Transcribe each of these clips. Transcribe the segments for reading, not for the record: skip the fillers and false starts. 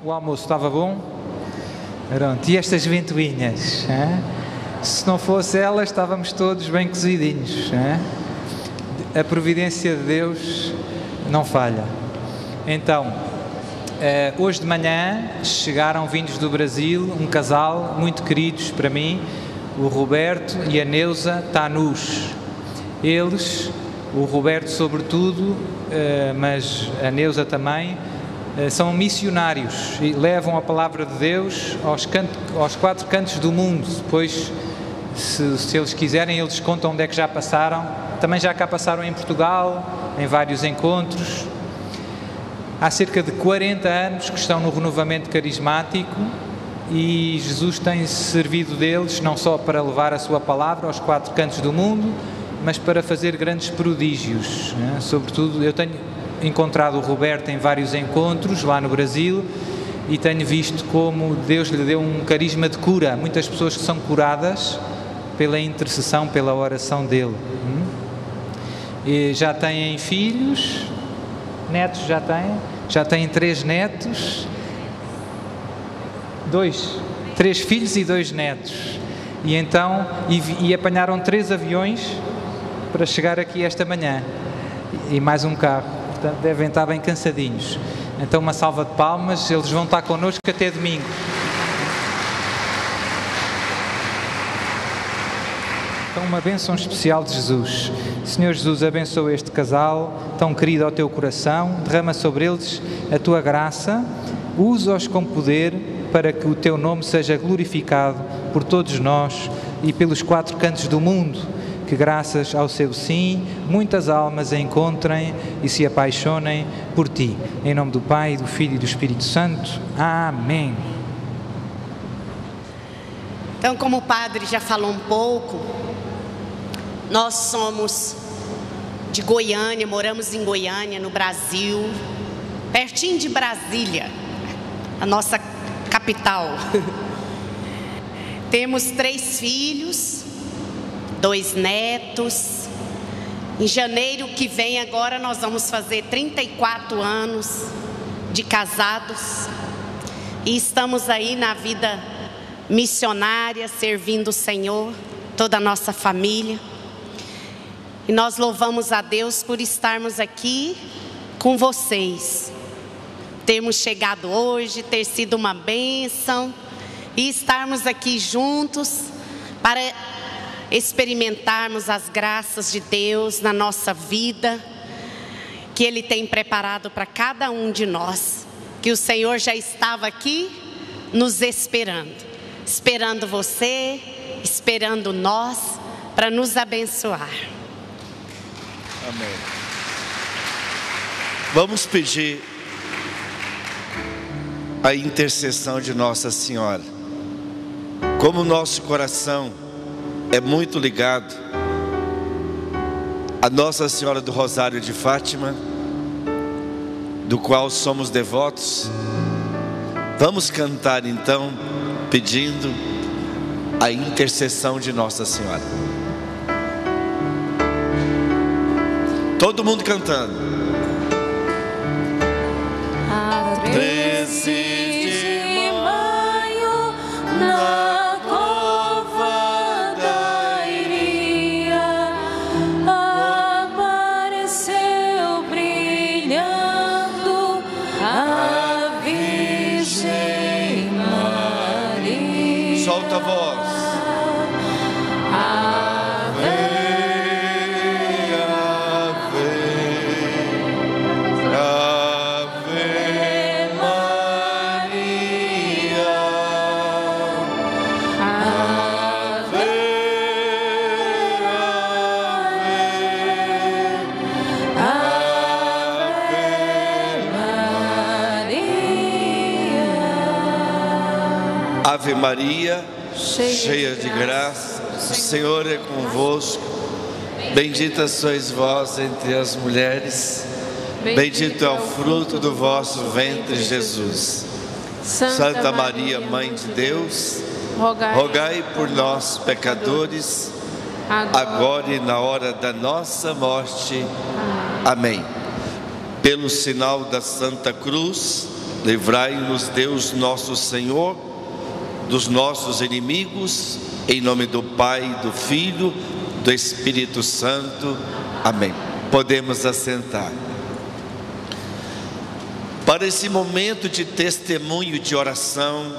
O almoço estava bom? Pronto. E estas ventoinhas? Se não fosse elas, estávamos todos bem cozidinhos. A providência de Deus não falha. Então, hoje de manhã chegaram vindos do Brasil um casal muito queridos para mim, o Roberto e a Neuza Tanus. Eles, o Roberto sobretudo, mas a Neuza também, são missionários e levam a palavra de Deus aos 4 cantos do mundo. Depois, se eles quiserem, eles contam onde é que já passaram. Também já cá passaram em Portugal, em vários encontros. Há cerca de 40 anos que estão no renovamento carismático e Jesus tem servido deles não só para levar a sua palavra aos 4 cantos do mundo, mas para fazer grandes prodígios. Sobretudo, eu tenho encontrado o Roberto em vários encontros lá no Brasil e tenho visto como Deus lhe deu um carisma de cura. Muitas pessoas que são curadas pela intercessão, pela oração dele. E já têm filhos, netos já têm 3 netos, 3 filhos e 2 netos. E então, apanharam 3 aviões para chegar aqui esta manhã e mais um carro. Portanto, devem estar bem cansadinhos. Então, uma salva de palmas, eles vão estar connosco até domingo. Então, uma bênção especial de Jesus. Senhor Jesus, abençoa este casal tão querido ao teu coração, derrama sobre eles a tua graça, usa-os com poder para que o teu nome seja glorificado por todos nós e pelos 4 cantos do mundo, que graças ao seu sim, muitas almas encontrem e se apaixonem por ti. Em nome do Pai, do Filho e do Espírito Santo. Amém. Então, como o padre já falou um pouco, nós somos de Goiânia, moramos em Goiânia, no Brasil, pertinho de Brasília, a nossa capital. Temos 3 filhos, 2 netos. Em janeiro que vem agora nós vamos fazer 34 anos de casados. E estamos aí na vida missionária, servindo o Senhor, toda a nossa família. E nós louvamos a Deus por estarmos aqui com vocês. Termos chegado hoje, ter sido uma bênção. E estarmos aqui juntos para experimentarmos as graças de Deus na nossa vida, que Ele tem preparado para cada um de nós. Que o Senhor já estava aqui nos esperando você, esperando nós, para nos abençoar. Amém. Vamos pedir a intercessão de Nossa Senhora. Como o nosso coração é muito ligado a Nossa Senhora do Rosário de Fátima, do qual somos devotos, vamos cantar então pedindo a intercessão de Nossa Senhora. Todo mundo cantando. 13 de maio, na cova da Iria, apareceu brilhando a Virgem Maria. Solta a voz. Ave Maria, cheia de graça, o Senhor é convosco. Bendita sois vós entre as mulheres, bendito é o fruto do vosso ventre, Jesus. Santa Maria, Mãe de Deus, rogai por nós, pecadores, agora e na hora da nossa morte. Amém. Pelo sinal da Santa Cruz, Livrai-nos, Deus nosso Senhor, dos nossos inimigos, em nome do Pai, do Filho, do Espírito Santo. Amém. Podemos assentar. Para esse momento de testemunho e de oração,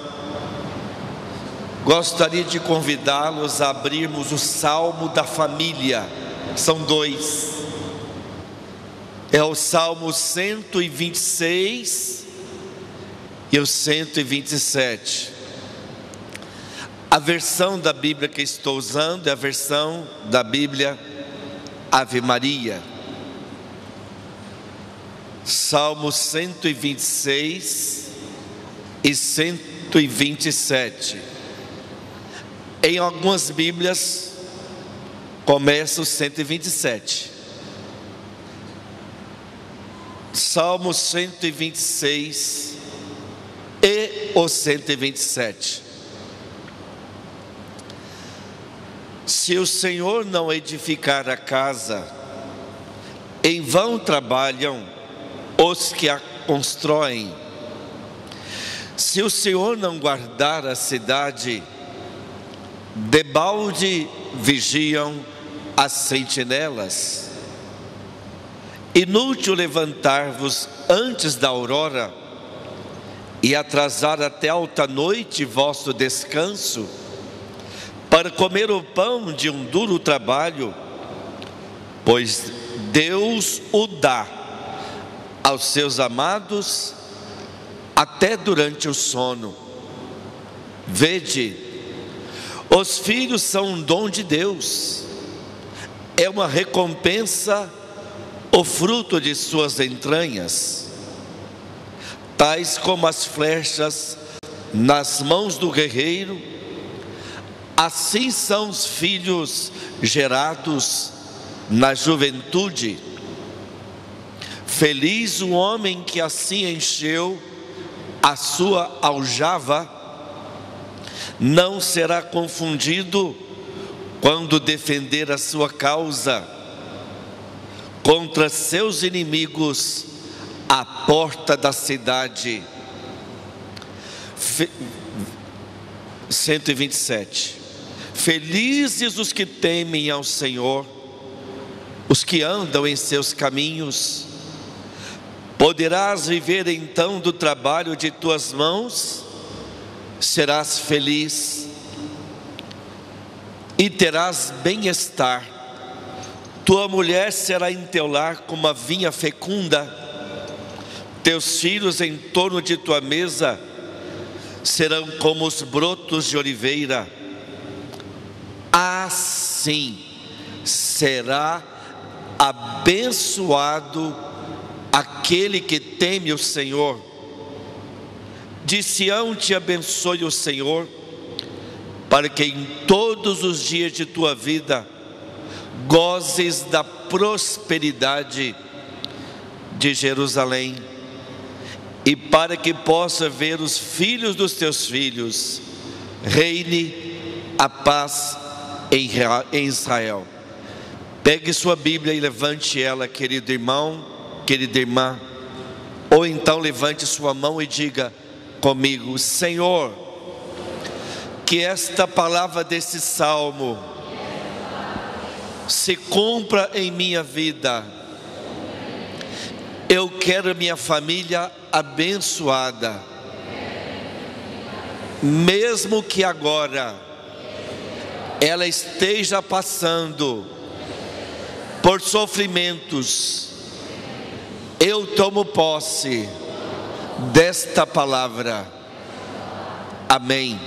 gostaria de convidá-los a abrirmos o Salmo da Família. São 2. É o Salmo 126 e o 127. A versão da Bíblia que estou usando é a versão da Bíblia Ave Maria. Salmo 126 e 127. Em algumas Bíblias começa o 127. Salmo 126 e o 127. Se o Senhor não edificar a casa, em vão trabalham os que a constroem. Se o Senhor não guardar a cidade, debalde vigiam as sentinelas. Inútil levantar-vos antes da aurora e atrasar até alta noite vosso descanso, para comer o pão de um duro trabalho, pois Deus o dá aos seus amados até durante o sono. Vede, os filhos são um dom de Deus, é uma recompensa o fruto de suas entranhas. Tais como as flechas nas mãos do guerreiro, assim são os filhos gerados na juventude. Feliz o homem que assim encheu a sua aljava, não será confundido quando defender a sua causa contra seus inimigos à porta da cidade. 127. Felizes os que temem ao Senhor, os que andam em seus caminhos. Poderás viver então do trabalho de tuas mãos, serás feliz e terás bem-estar. Tua mulher será em teu lar como uma vinha fecunda, teus filhos em torno de tua mesa serão como os brotos de oliveira. Assim será abençoado aquele que teme o Senhor. De Sião te abençoe o Senhor, para que em todos os dias de tua vida gozes da prosperidade de Jerusalém, e para que possa ver os filhos dos teus filhos, reine a paz em Israel. Pegue sua Bíblia e levante ela, querido irmão, querida irmã, ou então levante sua mão e diga comigo: Senhor, que esta palavra desse salmo se cumpra em minha vida. Eu quero minha família abençoada, mesmo que agora ela esteja passando por sofrimentos. Eu tomo posse desta palavra. Amém.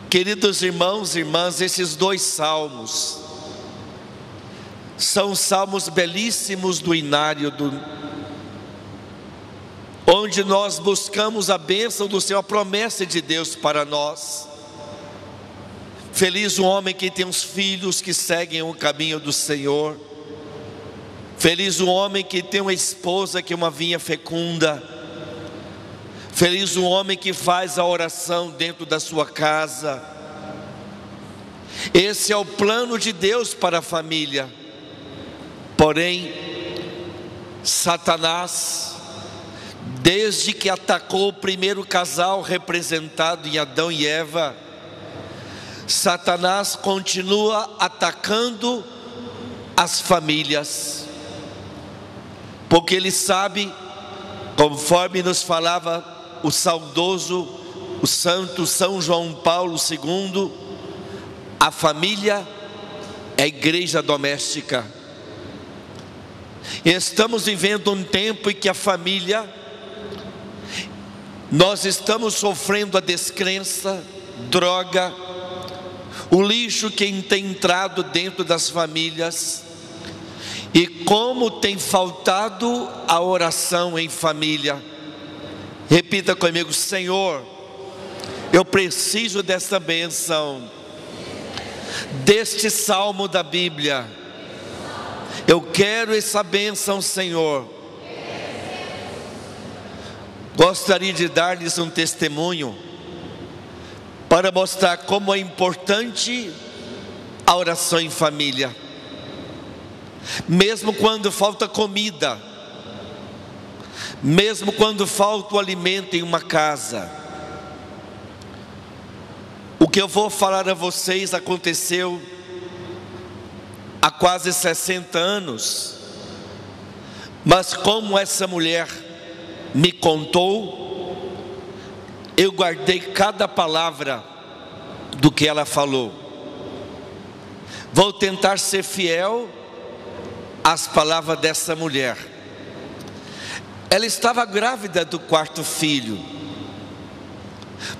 Queridos irmãos e irmãs, esses 2 salmos são salmos belíssimos do inário, onde nós buscamos a bênção do Senhor, a promessa de Deus para nós. Feliz o homem que tem os filhos que seguem o caminho do Senhor. Feliz o homem que tem uma esposa que é uma vinha fecunda. Feliz o homem que faz a oração dentro da sua casa. Esse é o plano de Deus para a família. Porém, Satanás Desde que atacou o primeiro casal representado em Adão e Eva, Satanás continua atacando as famílias, porque ele sabe, conforme nos falava o saudoso, o santo São João Paulo II, a família é a igreja doméstica. Estamos vivendo um tempo em que a família, nós estamos sofrendo a descrença, droga, o lixo que tem entrado dentro das famílias, e como tem faltado a oração em família. Repita comigo: Senhor, eu preciso dessa bênção, deste salmo da Bíblia. Eu quero essa bênção, Senhor. Gostaria de dar-lhes um testemunho para mostrar como é importante a oração em família. Mesmo quando falta comida, mesmo quando falta o alimento em uma casa. O que eu vou falar a vocês aconteceu há quase 60 anos, mas como essa mulher me contou, eu guardei cada palavra do que ela falou. Vou tentar ser fiel às palavras dessa mulher. Ela estava grávida do 4º filho,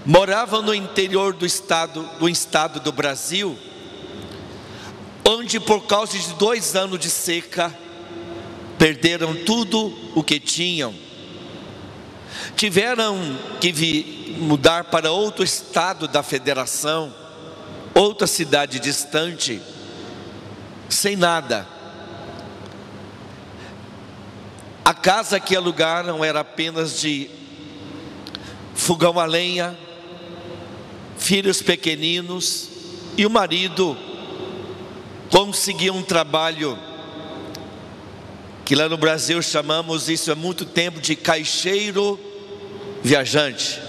morava no interior do estado do Brasil, onde por causa de 2 anos de seca, perderam tudo o que tinham. Tiveram que mudar para outro estado da federação, outra cidade distante, sem nada. A casa que alugaram era apenas de fogão a lenha, filhos pequeninos, e o marido conseguiu um trabalho que lá no Brasil chamamos isso há muito tempo de caixeiro viajante,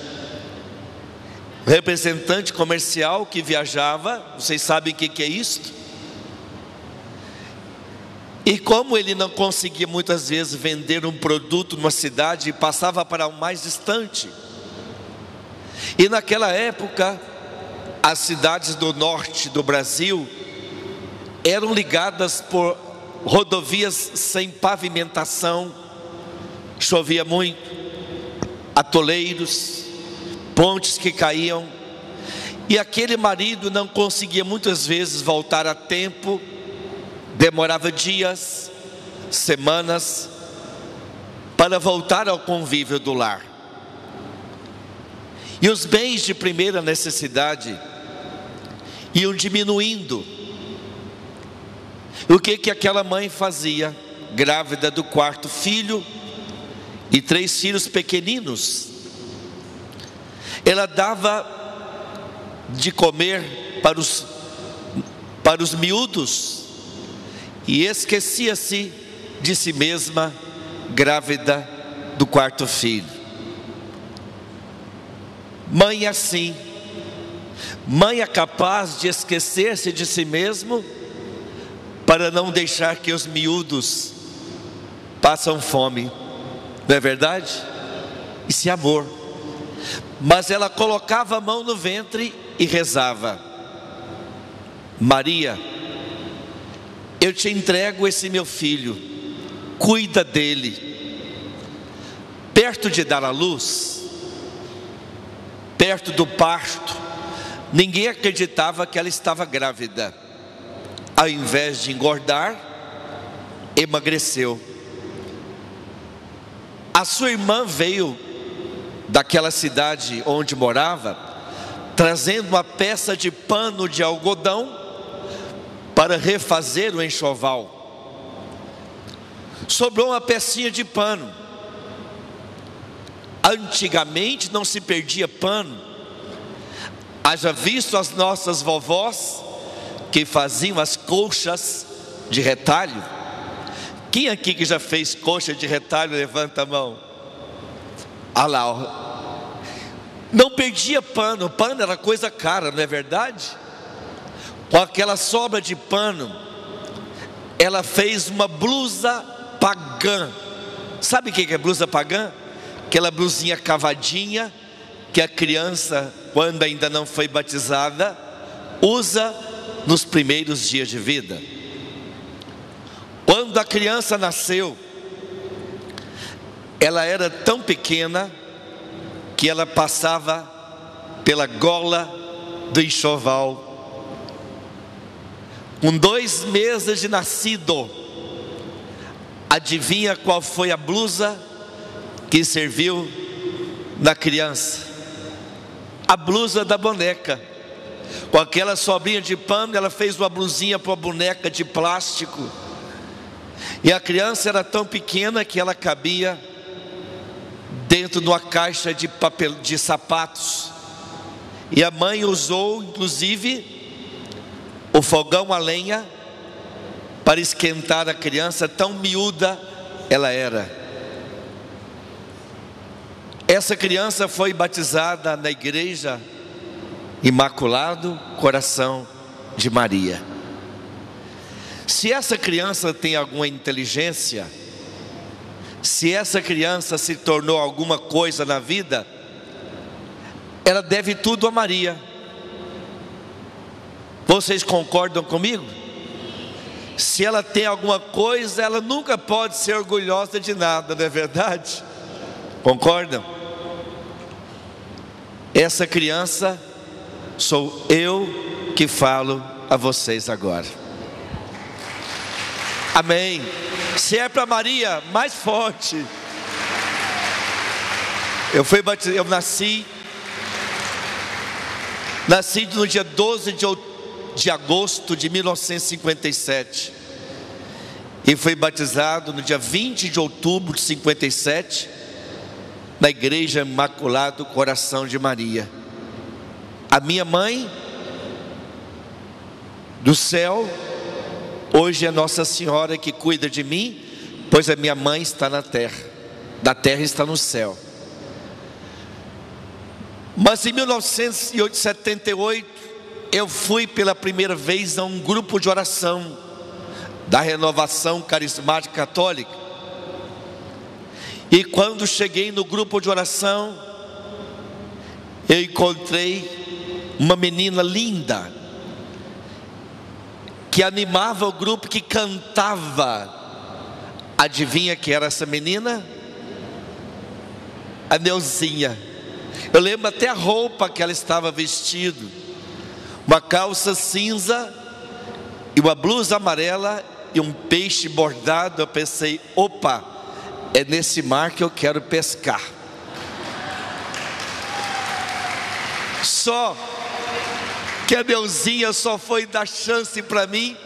representante comercial que viajava. Vocês sabem o que é isso? E como ele não conseguia muitas vezes vender um produto numa cidade, passava para o mais distante. E naquela época, as cidades do norte do Brasil eram ligadas por rodovias sem pavimentação, chovia muito, atoleiros, pontes que caíam, e aquele marido não conseguia muitas vezes voltar a tempo, demorava dias, semanas, para voltar ao convívio do lar. E os bens de primeira necessidade iam diminuindo. O que aquela mãe fazia? Grávida do 4º filho e 3 filhos pequeninos, ela dava de comer para os miúdos e esquecia-se de si mesma, grávida do 4º filho. Mãe assim, mãe é capaz de esquecer-se de si mesmo para não deixar que os miúdos passem fome, não é verdade? Isso é amor. Mas ela colocava a mão no ventre e rezava: Maria, eu te entrego esse meu filho, cuida dele. Perto de dar à luz, perto do parto, ninguém acreditava que ela estava grávida. Ao invés de engordar, emagreceu. A sua irmã veio daquela cidade onde morava, trazendo uma peça de pano de algodão para refazer o enxoval. Sobrou uma pecinha de pano. Antigamente não se perdia pano. Haja visto as nossas vovós que faziam as colchas de retalho. Quem aqui que já fez colcha de retalho, levanta a mão. Ah lá, ó. Não perdia pano. Pano era coisa cara, não é verdade? Com aquela sobra de pano, ela fez uma blusa pagã. Sabe o que é blusa pagã? Aquela blusinha cavadinha que a criança, quando ainda não foi batizada, usa nos primeiros dias de vida. Quando a criança nasceu, ela era tão pequena que ela passava pela gola do enxoval. Com 2 meses de nascido, adivinha qual foi a blusa que serviu na criança? A blusa da boneca. Com aquela sobrinha de pano, ela fez uma blusinha para uma boneca de plástico. E a criança era tão pequena que ela cabia dentro de uma caixa de papel, de sapatos. E a mãe usou, inclusive, o fogão a lenha para esquentar a criança, tão miúda ela era. Essa criança foi batizada na igreja Imaculado Coração de Maria. Se essa criança tem alguma inteligência, se essa criança se tornou alguma coisa na vida, ela deve tudo a Maria. Vocês concordam comigo? Se ela tem alguma coisa, ela nunca pode ser orgulhosa de nada, não é verdade? Concordam? Essa criança sou eu que falo a vocês agora. Amém. Se é para Maria, mais forte. Eu nasci no dia 12 de agosto de 1957 e fui batizado no dia 20 de outubro de 57 na igreja Imaculado Coração de Maria. A minha mãe do céu hoje é Nossa Senhora que cuida de mim, pois a minha mãe está na terra, da terra está no céu. Mas em 1978 eu fui pela primeira vez a um grupo de oração da Renovação Carismática Católica. E quando cheguei no grupo de oração, eu encontrei uma menina linda que animava o grupo, que cantava. Adivinha quem era essa menina? A Neuzinha. Eu lembro até a roupa que ela estava vestida. Uma calça cinza e uma blusa amarela e um peixe bordado. Eu pensei, opa, é nesse mar que eu quero pescar. Só que a Neuzinha só foi dar chance para mim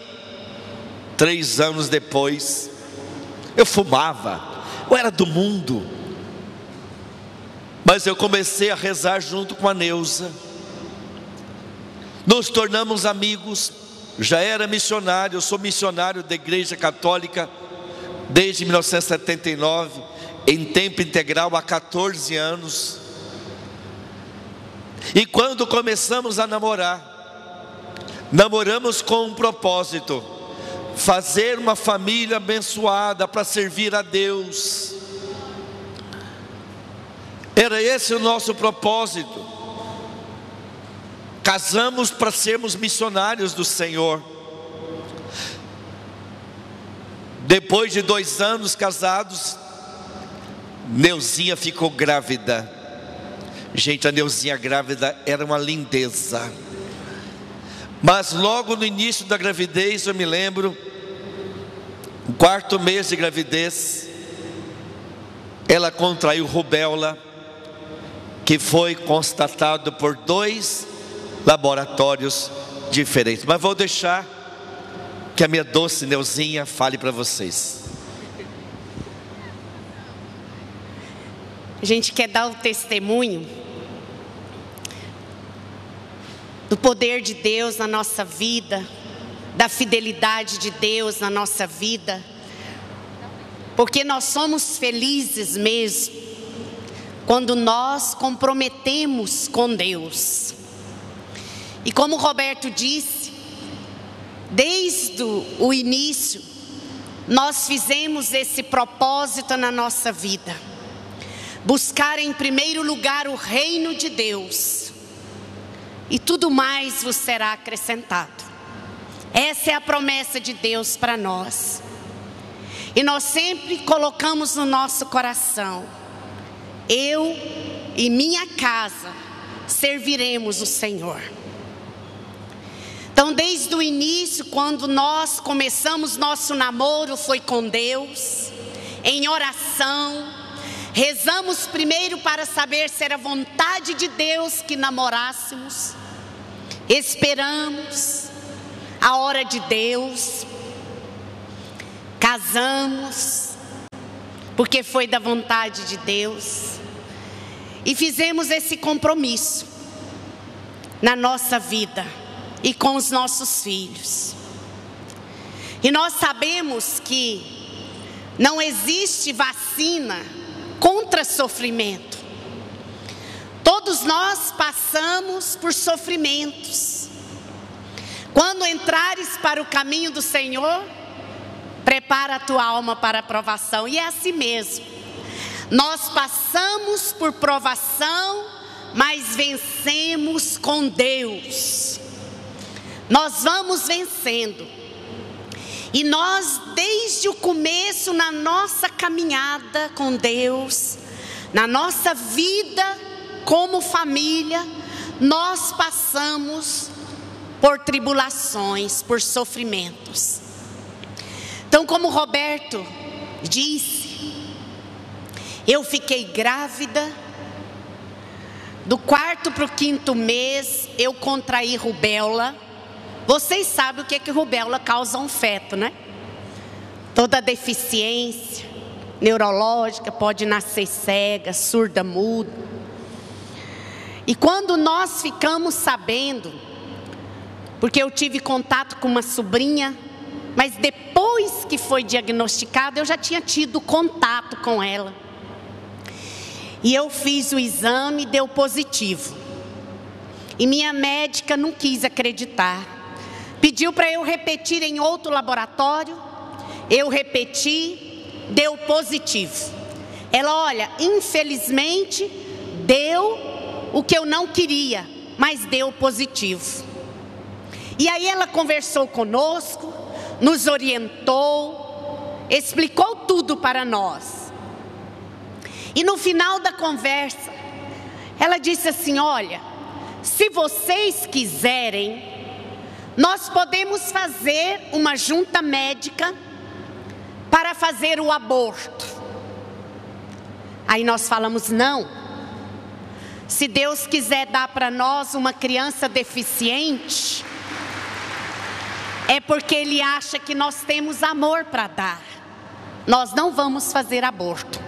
3 anos depois. Eu fumava, eu era do mundo, mas eu comecei a rezar junto com a Neuza. Nos tornamos amigos. Já era missionário, eu sou missionário da Igreja Católica desde 1979, em tempo integral há 14 anos. E quando começamos a namorar, namoramos com um propósito: fazer uma família abençoada para servir a Deus. Era esse o nosso propósito. Casamos para sermos missionários do Senhor. Depois de 2 anos casados, Neuzinha ficou grávida. Gente, a Neuzinha grávida era uma lindeza. Mas logo no início da gravidez, eu me lembro, no 4º mês de gravidez, ela contraiu rubéola, que foi constatado por 2 laboratórios diferentes. Mas vou deixar que a minha doce Neuzinha fale para vocês. A gente quer dar o testemunho do poder de Deus na nossa vida, da fidelidade de Deus na nossa vida, porque nós somos felizes mesmo quando nós comprometemos com Deus. E como o Roberto disse, desde o início, nós fizemos esse propósito na nossa vida: buscar em primeiro lugar o reino de Deus, e tudo mais vos será acrescentado. Essa é a promessa de Deus para nós. E nós sempre colocamos no nosso coração: eu e minha casa serviremos o Senhor. Então, desde o início, quando nós começamos nosso namoro, foi com Deus, em oração. Rezamos primeiro para saber se era vontade de Deus que namorássemos. Esperamos a hora de Deus. Casamos, porque foi da vontade de Deus. E fizemos esse compromisso na nossa vida e com os nossos filhos. E nós sabemos que não existe vacina contra sofrimento. Todos nós passamos por sofrimentos. Quando entrares para o caminho do Senhor, prepara a tua alma para a provação. E é assim mesmo. Nós passamos por provação, mas vencemos com Deus. Nós vamos vencendo. E nós, desde o começo, na nossa caminhada com Deus, na nossa vida como família, nós passamos por tribulações, por sofrimentos. Então, como o Roberto disse, eu fiquei grávida. Do 4º para o 5º mês, eu contraí rubéola. Vocês sabem o que é que rubéola causa a um feto, né? Toda deficiência neurológica, pode nascer cega, surda, muda. E quando nós ficamos sabendo, porque eu tive contato com uma sobrinha, mas depois que foi diagnosticada, eu já tinha tido contato com ela. E eu fiz o exame, deu positivo. E minha médica não quis acreditar. Pediu para eu repetir em outro laboratório. Eu repeti, deu positivo. Ela, olha, infelizmente deu o que eu não queria, mas deu positivo. E aí ela conversou conosco, nos orientou, explicou tudo para nós. E no final da conversa, ela disse assim: olha, se vocês quiserem, nós podemos fazer uma junta médica para fazer o aborto. Aí nós falamos: não. Se Deus quiser dar para nós uma criança deficiente, é porque Ele acha que nós temos amor para dar. Nós não vamos fazer aborto.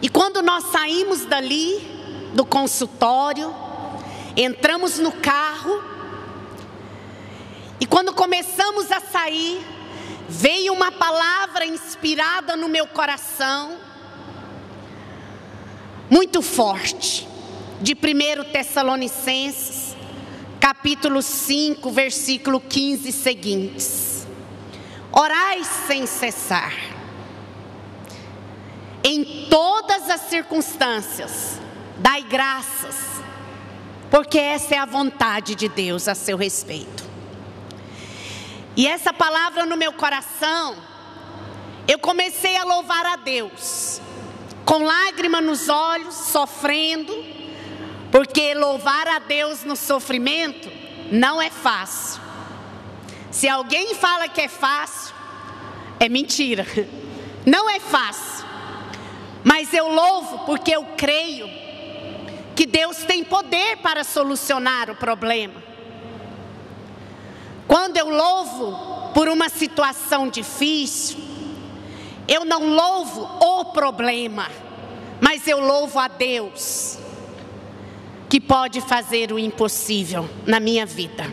E quando nós saímos dali, do consultório, entramos no carro, e quando começamos a sair, veio uma palavra inspirada no meu coração, muito forte, de 1 Tessalonicenses, capítulo 5, versículo 15 e seguintes. Orai sem cessar, em todas as circunstâncias, dai graças, porque essa é a vontade de Deus a seu respeito. E essa palavra no meu coração, eu comecei a louvar a Deus, com lágrima nos olhos, sofrendo, porque louvar a Deus no sofrimento não é fácil. Se alguém fala que é fácil, é mentira. Não é fácil. Mas eu louvo porque eu creio que Deus tem poder para solucionar o problema. Quando eu louvo por uma situação difícil, eu não louvo o problema, mas eu louvo a Deus, que pode fazer o impossível na minha vida.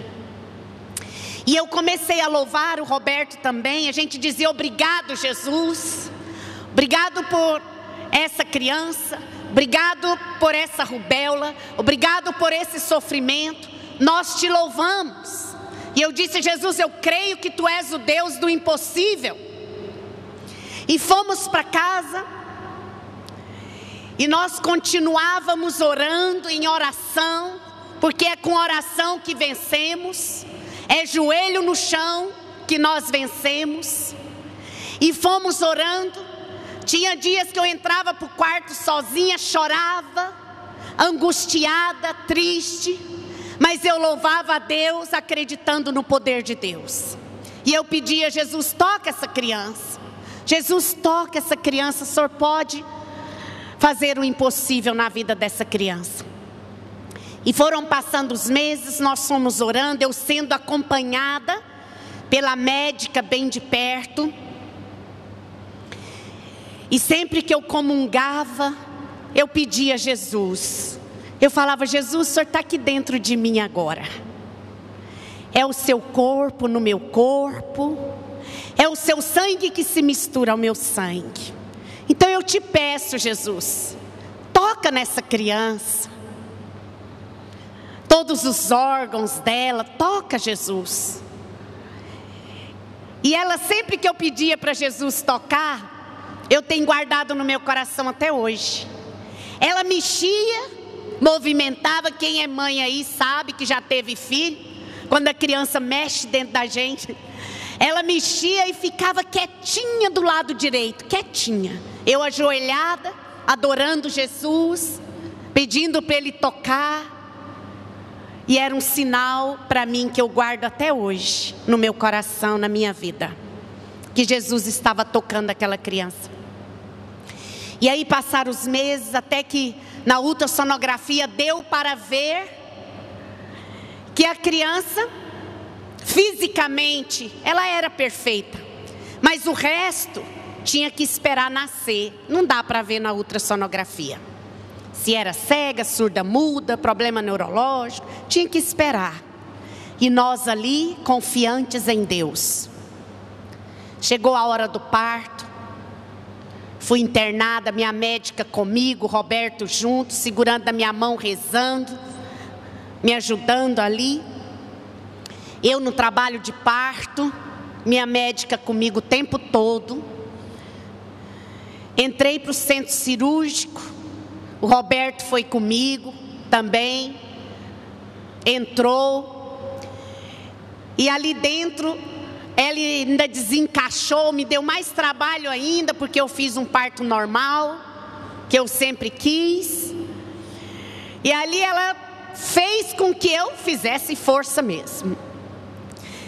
E eu comecei a louvar, o Roberto também, a gente dizia: obrigado, Jesus, obrigado por essa criança, obrigado por essa rubéola, obrigado por esse sofrimento, nós te louvamos. E eu disse: Jesus, eu creio que tu és o Deus do impossível. E fomos para casa, e nós continuávamos orando em oração, porque é com oração que vencemos, é joelho no chão que nós vencemos. E fomos orando. Tinha dias que eu entrava para o quarto sozinha, chorava, angustiada, triste, mas eu louvava a Deus acreditando no poder de Deus. E eu pedia: Jesus, toca essa criança, Jesus, toca essa criança, o Senhor pode fazer o impossível na vida dessa criança. E foram passando os meses, nós fomos orando, eu sendo acompanhada pela médica bem de perto. E sempre que eu comungava, eu pedia a Jesus. Eu falava: Jesus, o Senhor está aqui dentro de mim agora. É o seu corpo no meu corpo. É o seu sangue que se mistura ao meu sangue. Então eu te peço, Jesus, toca nessa criança. Todos os órgãos dela, toca, Jesus. E ela, sempre que eu pedia para Jesus tocar, eu tenho guardado no meu coração até hoje. Ela mexia, movimentava. Quem é mãe aí sabe que já teve filho. Quando a criança mexe dentro da gente, ela mexia e ficava quietinha do lado direito, quietinha. Eu ajoelhada, adorando Jesus, pedindo para Ele tocar. E era um sinal para mim que eu guardo até hoje no meu coração, na minha vida, que Jesus estava tocando aquela criança. E aí passaram os meses, até que na ultrassonografia deu para ver que a criança, fisicamente, ela era perfeita, mas o resto tinha que esperar nascer. Não dá para ver na ultrassonografia se era cega, surda, muda, problema neurológico, tinha que esperar. E nós ali, confiantes em Deus. Chegou a hora do parto, fui internada, minha médica comigo, Roberto junto, segurando a minha mão, rezando, me ajudando ali. Eu no trabalho de parto, minha médica comigo o tempo todo. Entrei para o centro cirúrgico, o Roberto foi comigo também, entrou, e ali dentro, ele ainda desencaixou, me deu mais trabalho ainda, porque eu fiz um parto normal, que eu sempre quis, e ali ela fez com que eu fizesse força mesmo.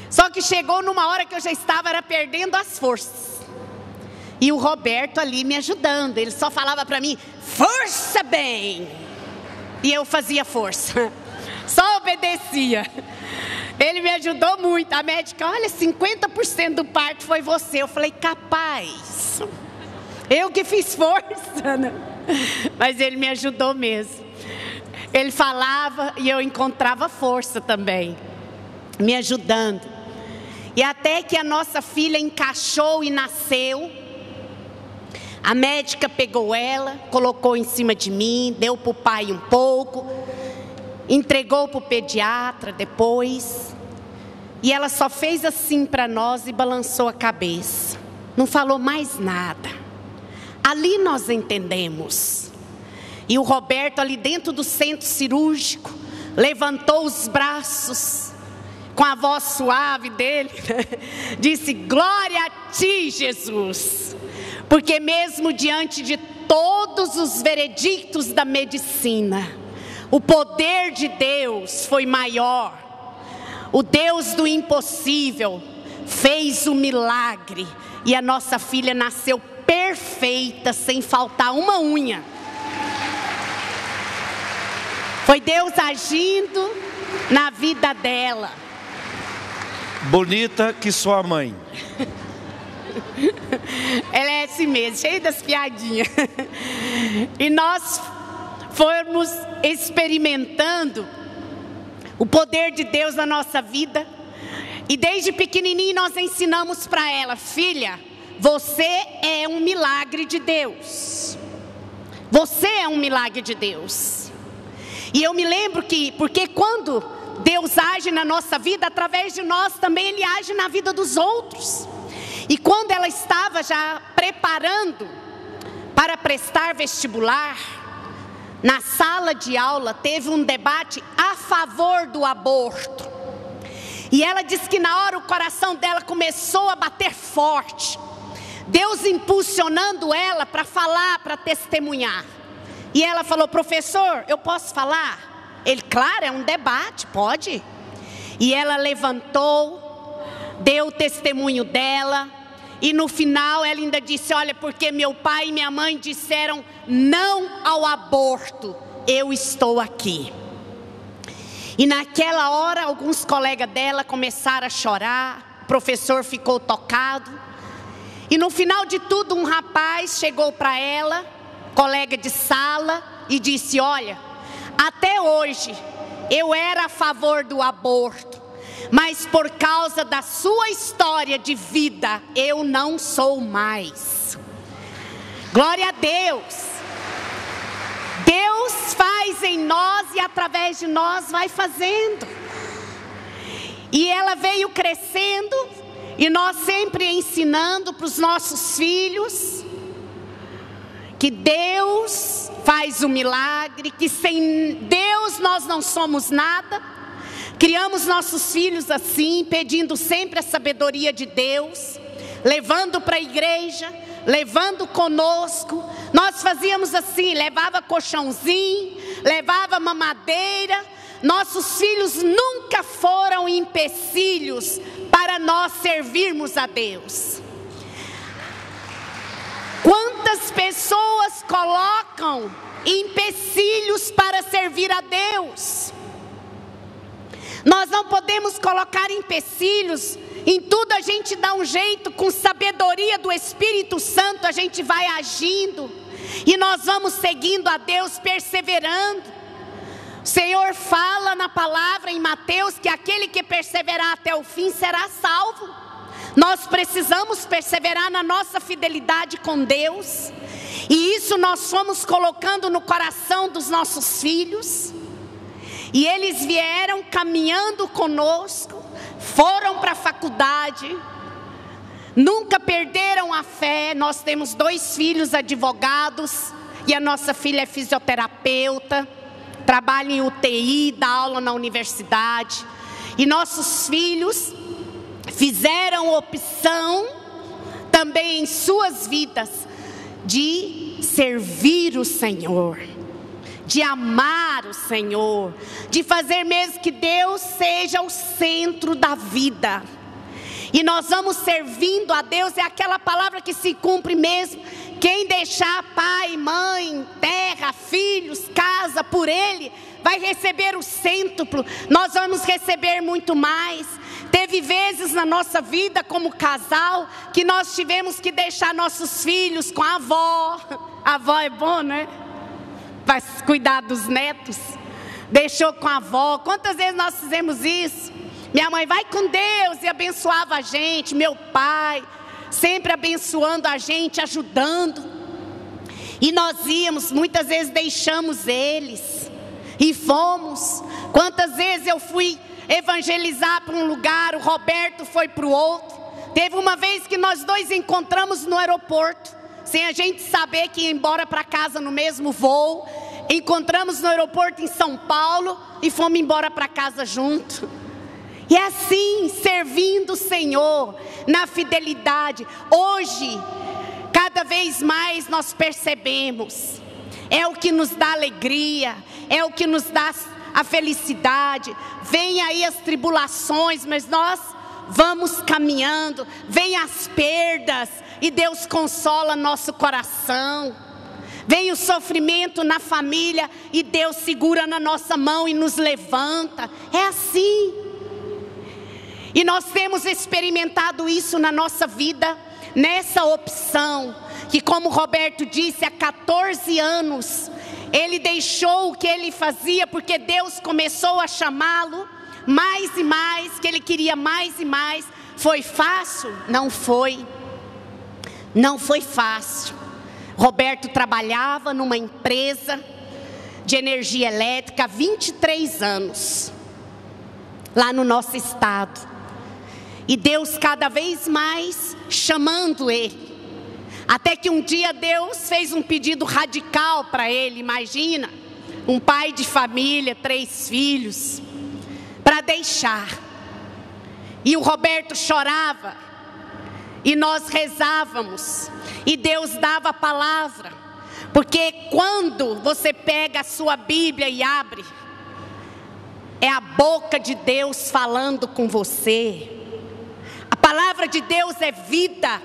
Só que chegou numa hora que eu já estava perdendo as forças. E o Roberto ali me ajudando, ele só falava para mim: força bem! E eu fazia força, só obedecia. Ele me ajudou muito. A médica: olha, 50% do parto foi você. Eu falei: capaz, eu que fiz força, né? Mas ele me ajudou mesmo. Ele falava e eu encontrava força também, me ajudando. E até que a nossa filha encaixou e nasceu, a médica pegou ela, colocou em cima de mim, deu para o pai um pouco, entregou para o pediatra depois. E ela só fez assim para nós e balançou a cabeça. Não falou mais nada. Ali nós entendemos. E o Roberto ali dentro do centro cirúrgico levantou os braços com a voz suave dele, disse: glória a ti, Jesus. Porque mesmo diante de todos os veredictos da medicina, o poder de Deus foi maior. O Deus do impossível fez o milagre e a nossa filha nasceu perfeita, sem faltar uma unha. Foi Deus agindo na vida dela. Bonita que sua mãe. Ela é assim mesmo, cheia das piadinhas. E nós fomos experimentando o poder de Deus na nossa vida. E desde pequenininho nós ensinamos para ela: filha, você é um milagre de Deus. é um milagre de Deus. E eu me lembro porque quando Deus age na nossa vida, através de nós também Ele age na vida dos outros. E quando ela estava já preparando para prestar vestibular, na sala de aula teve um debate a favor do aborto. E ela disse que na hora o coração dela começou a bater forte. Deus impulsionando ela para falar, para testemunhar. E ela falou: professor, eu posso falar? Ele: claro, é um debate, pode. E ela levantou, deu o testemunho dela. E no final ela ainda disse: olha, porque meu pai e minha mãe disseram não ao aborto, eu estou aqui. E naquela hora alguns colegas dela começaram a chorar. O professor ficou tocado. E no final de tudo, um rapaz chegou para ela, colega de sala, e disse: olha, até hoje eu era a favor do aborto, mas por causa da sua história de vida, eu não sou mais. Glória a Deus. Deus faz em nós e através de nós vai fazendo. E ela veio crescendo, e nós sempre ensinando para os nossos filhos que Deus faz o milagre, que sem Deus nós não somos nada. Criamos nossos filhos assim, pedindo sempre a sabedoria de Deus, levando para a igreja, levando conosco. Nós fazíamos assim, levava colchãozinho, levava mamadeira. Nossos filhos nunca foram empecilhos para nós servirmos a Deus. Quantas pessoas colocam empecilhos para servir a Deus? Nós não podemos colocar empecilhos. Em tudo a gente dá um jeito, com sabedoria do Espírito Santo a gente vai agindo. E nós vamos seguindo a Deus, perseverando. O Senhor fala na palavra em Mateus que aquele que perseverar até o fim será salvo. Nós precisamos perseverar na nossa fidelidade com Deus. E isso nós fomos colocando no coração dos nossos filhos. E eles vieram caminhando conosco, foram para a faculdade, nunca perderam a fé. Nós temos 2 filhos advogados e a nossa filha é fisioterapeuta, trabalha em UTI, dá aula na universidade. E nossos filhos fizeram opção também em suas vidas de servir o Senhor, de amar o Senhor, de fazer mesmo que Deus seja o centro da vida. E nós vamos servindo a Deus, é aquela palavra que se cumpre mesmo: quem deixar pai, mãe, terra, filhos, casa por Ele, vai receber o cêntuplo. Nós vamos receber muito mais. Teve vezes na nossa vida como casal que nós tivemos que deixar nossos filhos com a avó. A avó é bom, né? Para cuidar dos netos. Deixou com a avó. Quantas vezes nós fizemos isso? Minha mãe: vai com Deus, e abençoava a gente. Meu pai sempre abençoando a gente, ajudando. E nós íamos, muitas vezes deixamos eles e fomos. Quantas vezes eu fui evangelizar para um lugar, o Roberto foi para o outro. Teve uma vez que nós 2 encontramos no aeroporto, sem a gente saber que ia embora para casa no mesmo voo. Encontramos no aeroporto em São Paulo e fomos embora para casa junto. E é assim, servindo o Senhor na fidelidade. Hoje, cada vez mais nós percebemos, é o que nos dá alegria, é o que nos dá a felicidade. Vem aí as tribulações, mas nós vamos caminhando. Vem as perdas e Deus consola nosso coração. Vem o sofrimento na família e Deus segura na nossa mão e nos levanta. É assim. E nós temos experimentado isso na nossa vida, nessa opção, que como o Roberto disse, há 14 anos, ele deixou o que ele fazia, porque Deus começou a chamá-lo mais e mais, que ele queria mais e mais. Foi fácil? Não foi. Não foi fácil. Roberto trabalhava numa empresa de energia elétrica há 23 anos, lá no nosso estado. E Deus cada vez mais chamando ele. Até que um dia Deus fez um pedido radical para ele, imagina, um pai de família, 3 filhos, para deixar. E o Roberto chorava, e nós rezávamos, e Deus dava a palavra, porque quando você pega a sua Bíblia e abre, é a boca de Deus falando com você. A palavra de Deus é vida,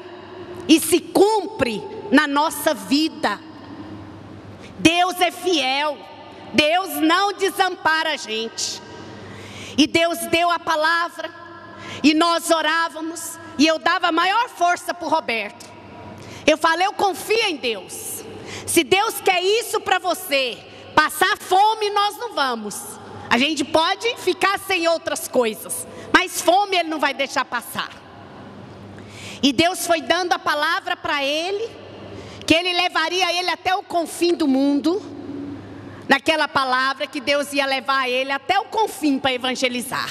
e se cumpre na nossa vida. Deus é fiel, Deus não desampara a gente. E Deus deu a palavra, e nós orávamos, e eu dava maior força para o Roberto. Eu falei, eu confio em Deus. Se Deus quer isso para você, passar fome nós não vamos. A gente pode ficar sem outras coisas, mas fome Ele não vai deixar passar. E Deus foi dando a palavra para ele, que Ele levaria ele até o confim do mundo. Naquela palavra que Deus ia levar ele até o confim para evangelizar.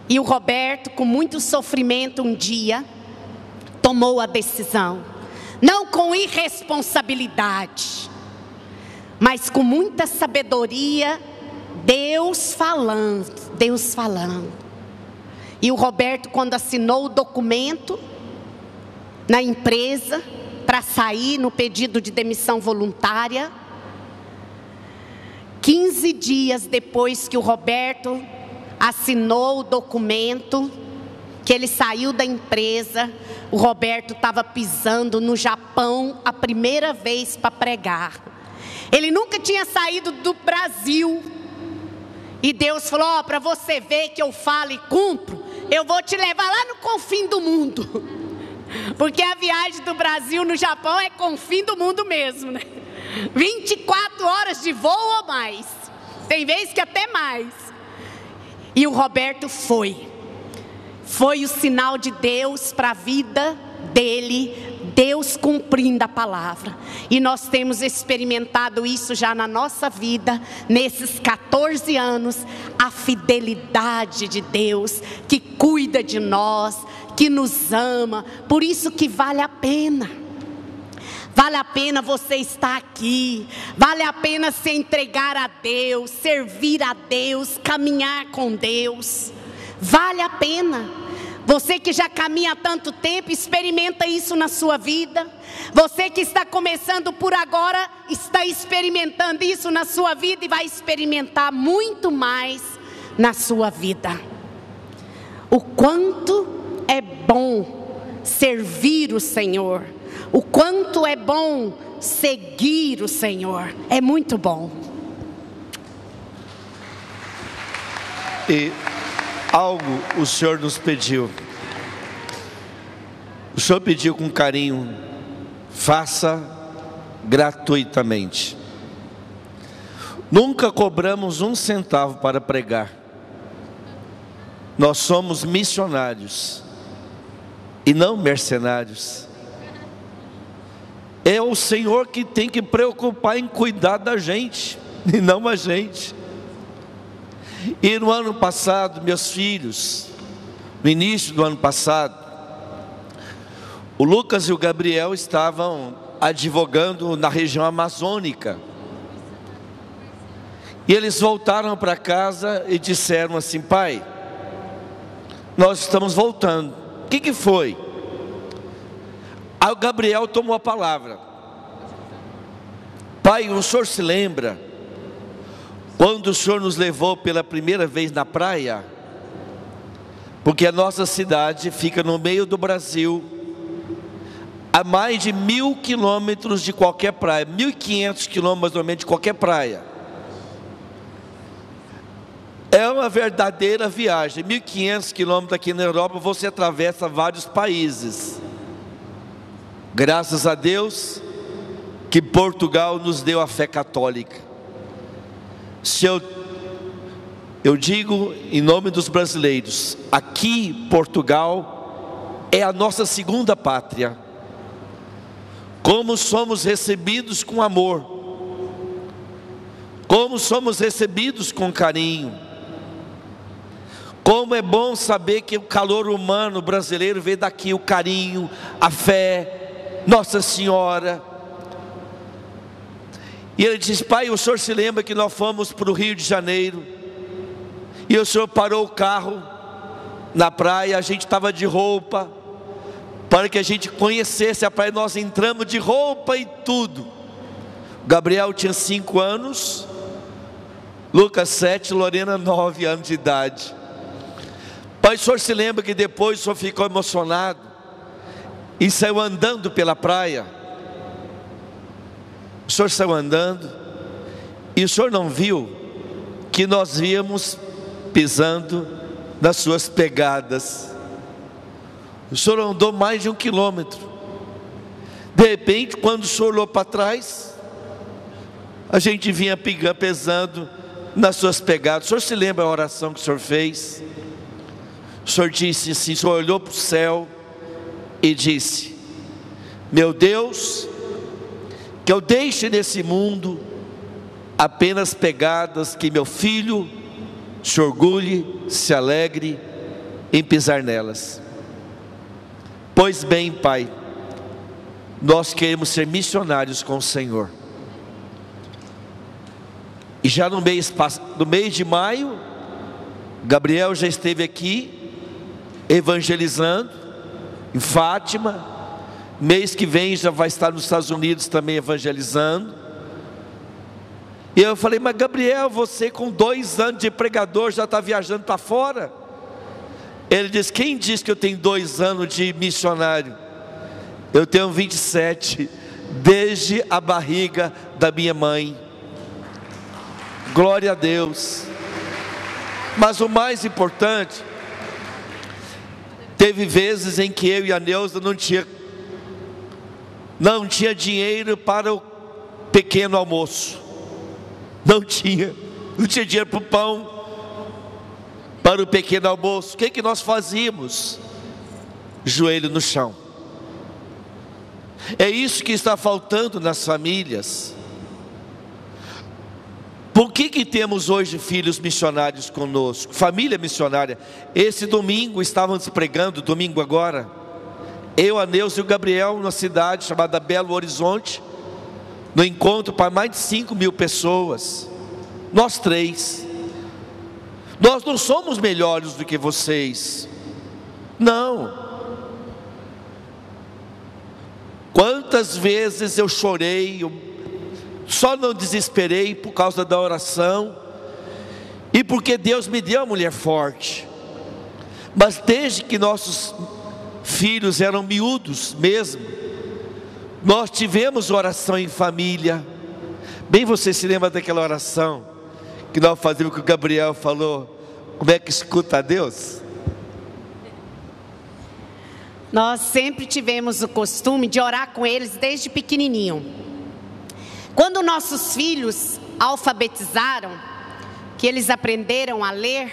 E o Roberto, com muito sofrimento, um dia tomou a decisão, não com irresponsabilidade, mas com muita sabedoria, Deus falando. E o Roberto, quando assinou o documento na empresa para sair no pedido de demissão voluntária, 15 dias depois que o Roberto assinou o documento, que ele saiu da empresa, o Roberto estava pisando no Japão a primeira vez para pregar. Ele nunca tinha saído do Brasil. E Deus falou, para você ver que eu falo e cumpro, eu vou te levar lá no confim do mundo. Porque a viagem do Brasil no Japão é confim do mundo mesmo, né? 24 horas de voo ou mais. Tem vezes que até mais. E o Roberto foi o sinal de Deus para a vida dele, Deus cumprindo a palavra. E nós temos experimentado isso já na nossa vida, nesses 14 anos, a fidelidade de Deus, que cuida de nós, que nos ama. Por isso que vale a pena. Vale a pena você estar aqui, vale a pena se entregar a Deus, servir a Deus, caminhar com Deus. Vale a pena. Você que já caminha há tanto tempo, experimenta isso na sua vida. Você que está começando por agora, está experimentando isso na sua vida e vai experimentar muito mais na sua vida. O quanto é bom servir o Senhor. O quanto é bom seguir o Senhor. É muito bom. E algo o Senhor nos pediu. O Senhor pediu com carinho: faça gratuitamente. Nunca cobramos um centavo para pregar. Nós somos missionários e não mercenários. É o Senhor que tem que preocupar em cuidar da gente, e não a gente. E no ano passado, meus filhos, no início do ano passado, o Lucas e o Gabriel estavam advogando na região amazônica. E eles voltaram para casa e disseram assim: pai, nós estamos voltando. O que foi? Aí o Gabriel tomou a palavra: pai, o senhor se lembra quando o senhor nos levou pela primeira vez na praia? Porque a nossa cidade fica no meio do Brasil, a mais de 1.000 quilômetros de qualquer praia, 1.500 quilômetros mais ou menos de qualquer praia. É uma verdadeira viagem. 1.500 quilômetros aqui na Europa, você atravessa vários países. Graças a Deus que Portugal nos deu a fé católica. Se eu digo em nome dos brasileiros, aqui Portugal é a nossa segunda pátria. como somos recebidos com amor, como somos recebidos com carinho. Como é bom saber que o calor humano brasileiro veio daqui, o carinho, a fé, Nossa Senhora. E ele diz: pai, o senhor se lembra que nós fomos para o Rio de Janeiro, e o senhor parou o carro na praia, a gente estava de roupa, para que a gente conhecesse a praia, nós entramos de roupa e tudo. Gabriel tinha 5 anos, Lucas 7, Lorena 9 anos de idade. Pai, o senhor se lembra que depois o senhor ficou emocionado e saiu andando pela praia? O senhor saiu andando e o senhor não viu que nós víamos pisando nas suas pegadas? O senhor andou mais de 1 quilômetro. De repente, quando o senhor olhou para trás, a gente vinha pesando nas suas pegadas. O senhor se lembra a oração que o senhor fez? O senhor disse assim, o senhor olhou para o céu e disse: meu Deus, que eu deixe nesse mundo apenas pegadas que meu filho se orgulhe, se alegre em pisar nelas. Pois bem, Pai, nós queremos ser missionários com o Senhor. E já no mês de maio, Gabriel já esteve aqui evangelizando em Fátima. Mês que vem já vai estar nos Estados Unidos também evangelizando. E eu falei: mas Gabriel, você com 2 anos de pregador já está viajando para fora? Ele disse: quem diz que eu tenho 2 anos de missionário? Eu tenho 27, desde a barriga da minha mãe. Glória a Deus. Mas o mais importante, teve vezes em que eu e a Neuza não tinha dinheiro para o pequeno almoço. Não tinha dinheiro para o pão, para o pequeno almoço. O que nós fazíamos? Joelho no chão. É isso que está faltando nas famílias. Por que temos hoje filhos missionários conosco? Família missionária. Esse domingo estávamos pregando, domingo agora, eu, a Neuza e o Gabriel, numa cidade chamada Belo Horizonte, no encontro para mais de 5.000 pessoas. Nós 3. Nós não somos melhores do que vocês. Não. Quantas vezes eu chorei, só não desesperei por causa da oração, e porque Deus me deu uma mulher forte. Mas desde que nossos filhos eram miúdos mesmo, nós tivemos oração em família. Bem, você se lembra daquela oração que nós fazíamos, que o Gabriel falou: como é que escuta a Deus? Nós sempre tivemos o costume de orar com eles desde pequenininho. Quando nossos filhos alfabetizaram, que eles aprenderam a ler,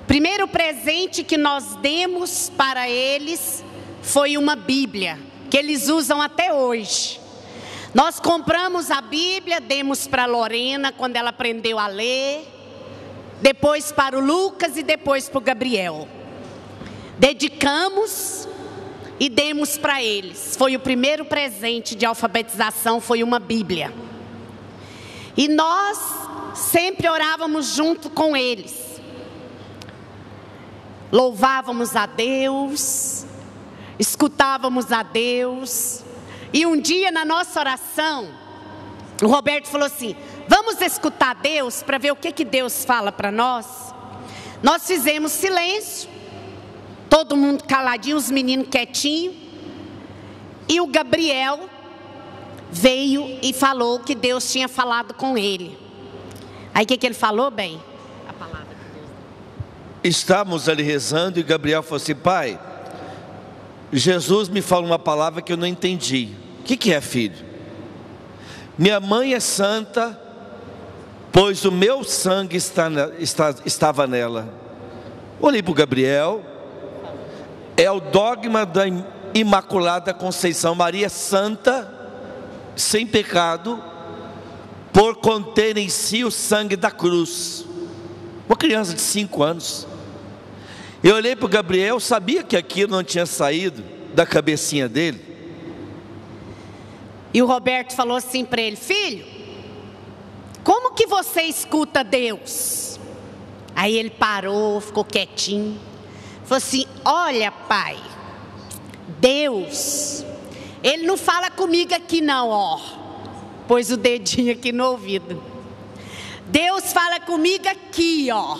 primeiro presente que nós demos para eles foi uma Bíblia, que eles usam até hoje. Nós compramos a Bíblia, demos para a Lorena quando ela aprendeu a ler, depois para o Lucas e depois para o Gabriel. Dedicamos e demos para eles. Foi o primeiro presente de alfabetização, foi uma Bíblia. E nós sempre orávamos junto com eles. Louvávamos a Deus, escutávamos a Deus. E um dia na nossa oração, o Roberto falou assim: vamos escutar Deus para ver o que Deus fala para nós. Nós fizemos silêncio, todo mundo caladinho, os meninos quietinhos. E o Gabriel veio e falou que Deus tinha falado com ele. Aí o que ele falou, bem? A palavra de Deus. Estávamos ali rezando e Gabriel falou assim: pai, Jesus me falou uma palavra que eu não entendi. O que é, filho? Minha mãe é santa, pois o meu sangue estava nela. Olhei para o Gabriel. É o dogma da Imaculada Conceição. Maria é santa, sem pecado, por conter em si o sangue da cruz. Uma criança de 5 anos. Eu olhei para o Gabriel, sabia que aquilo não tinha saído da cabecinha dele. E o Roberto falou assim para ele: filho, como que você escuta Deus? Aí ele parou, ficou quietinho, falou assim: olha, pai, Deus, Ele não fala comigo aqui não, ó. Pôs o dedinho aqui no ouvido. Deus fala comigo aqui, ó.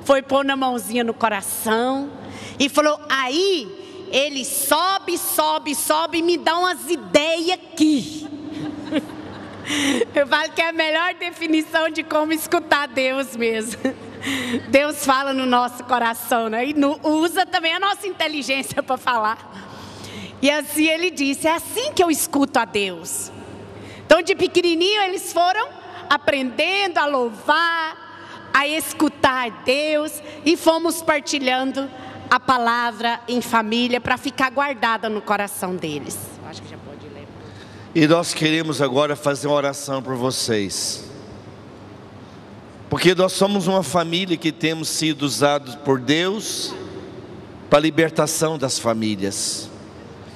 Foi pôr na mãozinha no coração e falou: aí Ele sobe, sobe, sobe e me dá umas ideias aqui. Eu falo que é a melhor definição de como escutar Deus mesmo. Deus fala no nosso coração, né? E usa também a nossa inteligência para falar. E assim ele disse: é assim que eu escuto a Deus. Então de pequenininho eles foram aprendendo a louvar, a escutar Deus, e fomos partilhando a palavra em família para ficar guardada no coração deles. Acho que já pode ler. E nós queremos agora fazer uma oração por vocês, porque nós somos uma família que temos sido usados por Deus para a libertação das famílias.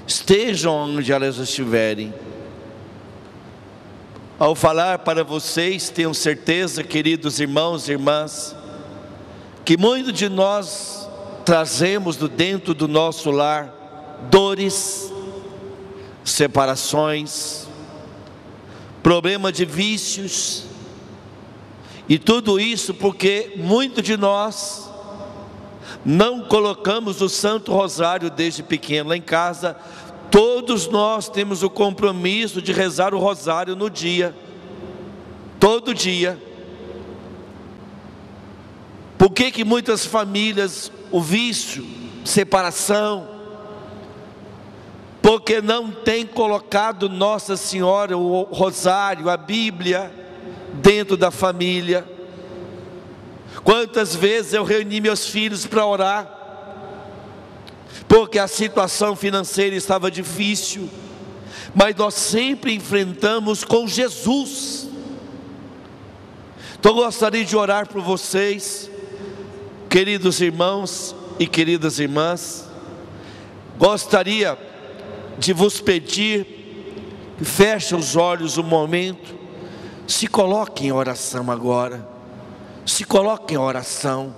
Estejam onde elas estiverem. Ao falar para vocês, tenham certeza, queridos irmãos e irmãs, que muitos de nós trazemos dentro do nosso lar dores, separações, problema de vícios, e tudo isso porque muitos de nós não colocamos o Santo Rosário desde pequeno. Lá em casa, todos nós temos o compromisso de rezar o Rosário no dia, todo dia. Por que muitas famílias, o vício, separação? Porque não tem colocado Nossa Senhora, o Rosário, a Bíblia, dentro da família. Quantas vezes eu reuni meus filhos para orar, porque a situação financeira estava difícil, mas nós sempre enfrentamos com Jesus. Então eu gostaria de orar por vocês, queridos irmãos e queridas irmãs. Gostaria de vos pedir que fechem os olhos um momento, se coloquem em oração agora, se coloquem em oração.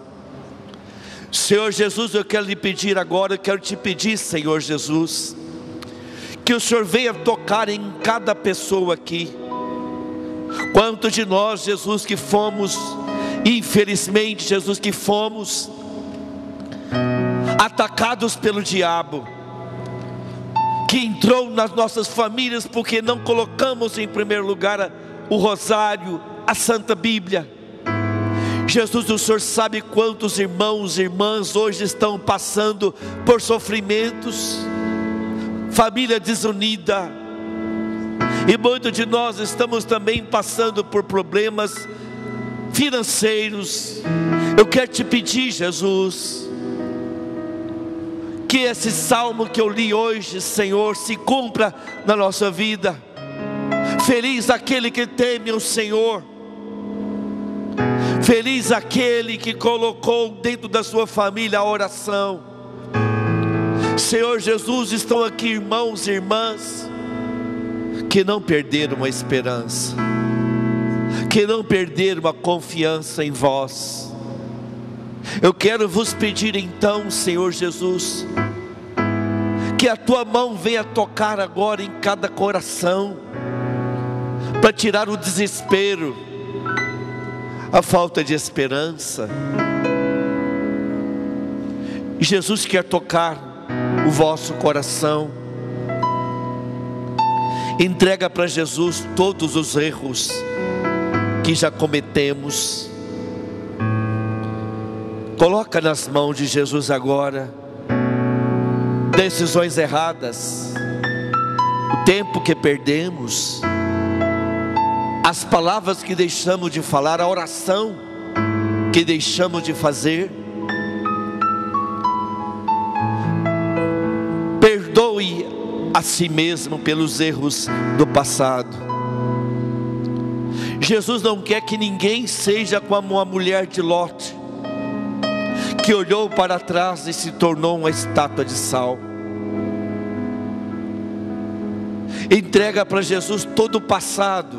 Senhor Jesus, eu quero lhe pedir agora, eu quero te pedir, Senhor Jesus, que o Senhor venha tocar em cada pessoa aqui. Quantos de nós, Jesus, que fomos, infelizmente, Jesus, que fomos atacados pelo diabo, que entrou nas nossas famílias porque não colocamos em primeiro lugar o Rosário, a Santa Bíblia. Jesus, o Senhor sabe quantos irmãos e irmãs hoje estão passando por sofrimentos, família desunida, e muitos de nós estamos também passando por problemas financeiros. Eu quero te pedir, Jesus, que esse salmo que eu li hoje, Senhor, se cumpra na nossa vida. Feliz aquele que teme o Senhor, feliz aquele que colocou dentro da sua família a oração. Senhor Jesus, estão aqui irmãos e irmãs que não perderam a esperança, que não perderam a confiança em vós. Eu quero vos pedir então, Senhor Jesus, que a tua mão venha tocar agora em cada coração, para tirar o desespero, a falta de esperança. Jesus quer tocar o vosso coração. Entrega para Jesus todos os erros que já cometemos. Coloca nas mãos de Jesus agora decisões erradas, o tempo que perdemos, as palavras que deixamos de falar, a oração que deixamos de fazer. Perdoe a si mesmo pelos erros do passado. Jesus não quer que ninguém seja como a mulher de Ló, que olhou para trás e se tornou uma estátua de sal. Entrega para Jesus todo o passado,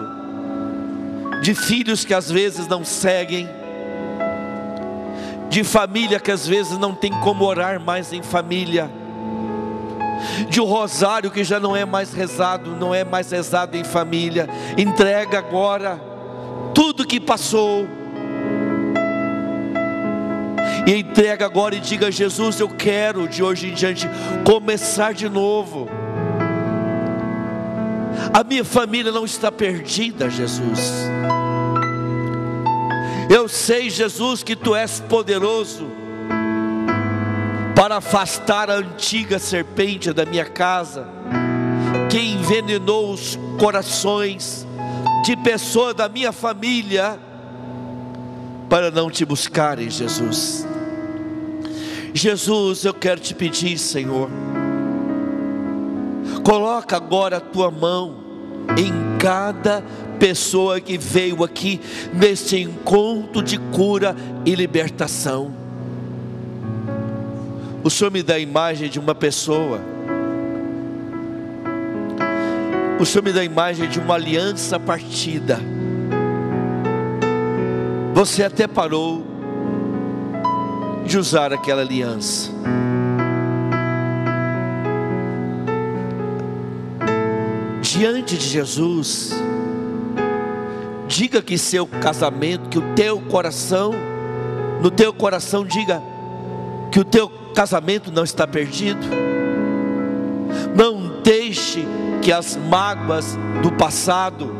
de filhos que às vezes não seguem, de família que às vezes não tem como orar mais em família, de um rosário que já não é mais rezado em família. Entrega agora tudo que passou, e entrega agora e diga: Jesus, eu quero de hoje em diante começar de novo. A minha família não está perdida, Jesus. Eu sei, Jesus, que Tu és poderoso para afastar a antiga serpente da minha casa, que envenenou os corações de pessoas da minha família, para não Te buscarem, Jesus. Jesus, eu quero Te pedir, Senhor, coloca agora a Tua mão em cada pessoa que veio aqui neste encontro de cura e libertação. O Senhor me dá a imagem de uma pessoa, o Senhor me dá a imagem de uma aliança partida. Você até parou de usar aquela aliança. Diante de Jesus, diga que seu casamento, que o teu coração, no teu coração diga que o teu casamento não está perdido. Não deixe que as mágoas do passado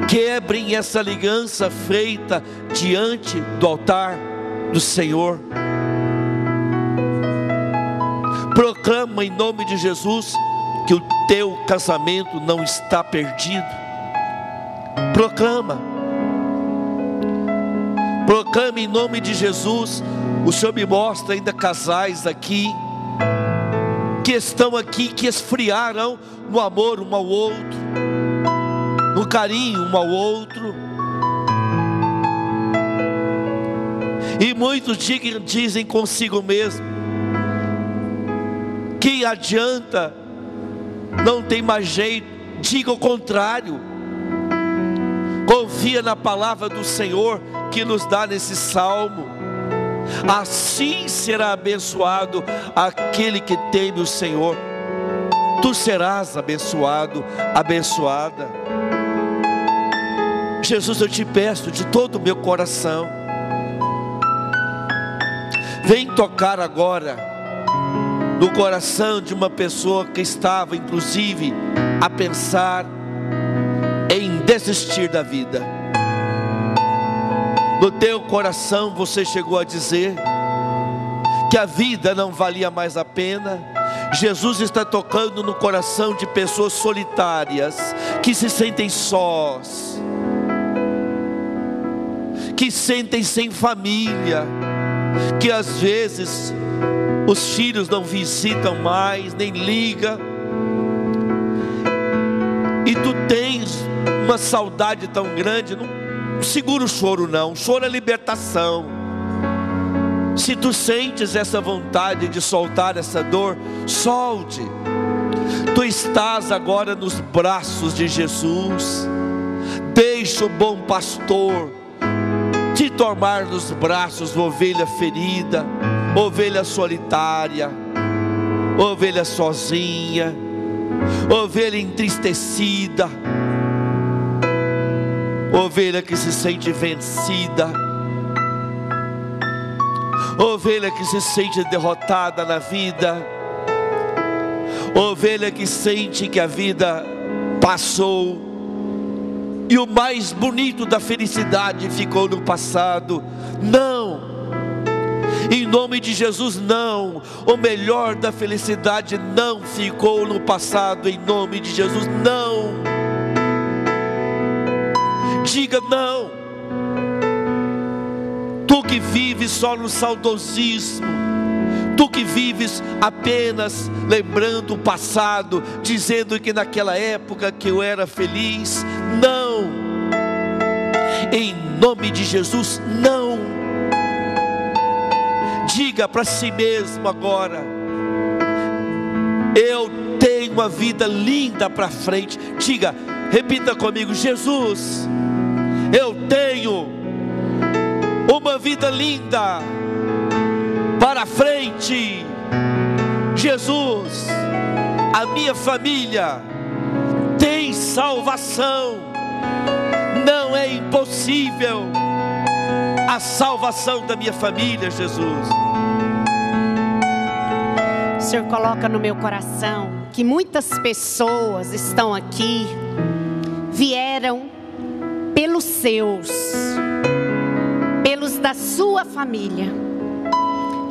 quebrem essa aliança feita diante do altar do Senhor. Proclama em nome de Jesus que o teu casamento não está perdido. Proclama em nome de Jesus. O Senhor me mostra ainda casais aqui, que estão aqui, que esfriaram no amor um ao outro, no carinho um ao outro. E muitos dizem consigo mesmo: que adianta, não tem mais jeito. Diga o contrário. Confia na palavra do Senhor que nos dá nesse salmo. Assim será abençoado aquele que teme o Senhor. Tu serás abençoado, abençoada. Jesus, eu te peço de todo o meu coração, vem tocar agora no coração de uma pessoa que estava inclusive a pensar em desistir da vida. No teu coração você chegou a dizer que a vida não valia mais a pena. Jesus está tocando no coração de pessoas solitárias, que se sentem sós, que sentem sem família, que às vezes os filhos não visitam mais, nem ligam, e tu tens uma saudade tão grande. Não segura o choro não, o choro é libertação. Se tu sentes essa vontade de soltar essa dor, solte. Tu estás agora nos braços de Jesus. Deixa o bom pastor te tomar nos braços, ovelha ferida, ovelha solitária, ovelha sozinha, ovelha entristecida, ovelha que se sente vencida, ovelha que se sente derrotada na vida, ovelha que sente que a vida passou e o mais bonito da felicidade ficou no passado. Não, em nome de Jesus, não. O melhor da felicidade não ficou no passado. Em nome de Jesus, não. Diga não. Tu que vives só no saudosismo, Tu que vives apenas lembrando o passado, dizendo que naquela época que eu era feliz. Não, em nome de Jesus, não. Diga para si mesmo agora: eu tenho uma vida linda para frente. Diga, repita comigo: Jesus, eu tenho uma vida linda para frente. Jesus, a minha família tem salvação. Não é impossível a salvação da minha família, Jesus. O Senhor coloca no meu coração que muitas pessoas estão aqui, vieram pelos seus, pelos da sua família.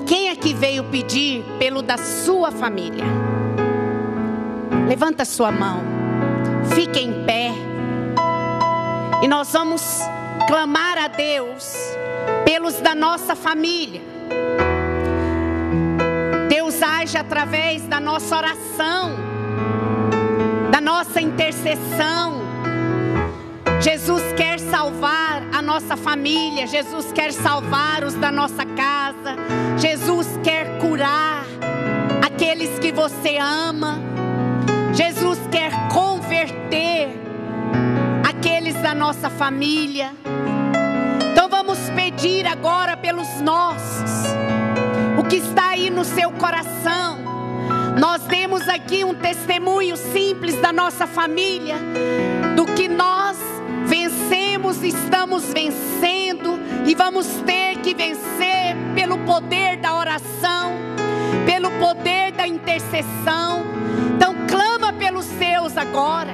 Quem aqui veio pedir pelo da sua família? Levanta sua mão, fique em pé, e nós vamos clamar a Deus pelos da nossa família. Deus age através da nossa oração, da nossa intercessão. Jesus quer salvar a nossa família, Jesus quer salvar os da nossa casa, Jesus quer curar aqueles que você ama, Jesus quer converter aqueles da nossa família. Então vamos pedir agora pelos nossos, o que está aí no seu coração. Nós temos aqui um testemunho simples da nossa família, do que nós vencemos, estamos vencendo e vamos ter que vencer pelo poder da oração, pelo poder da intercessão. Então clama pelos seus agora,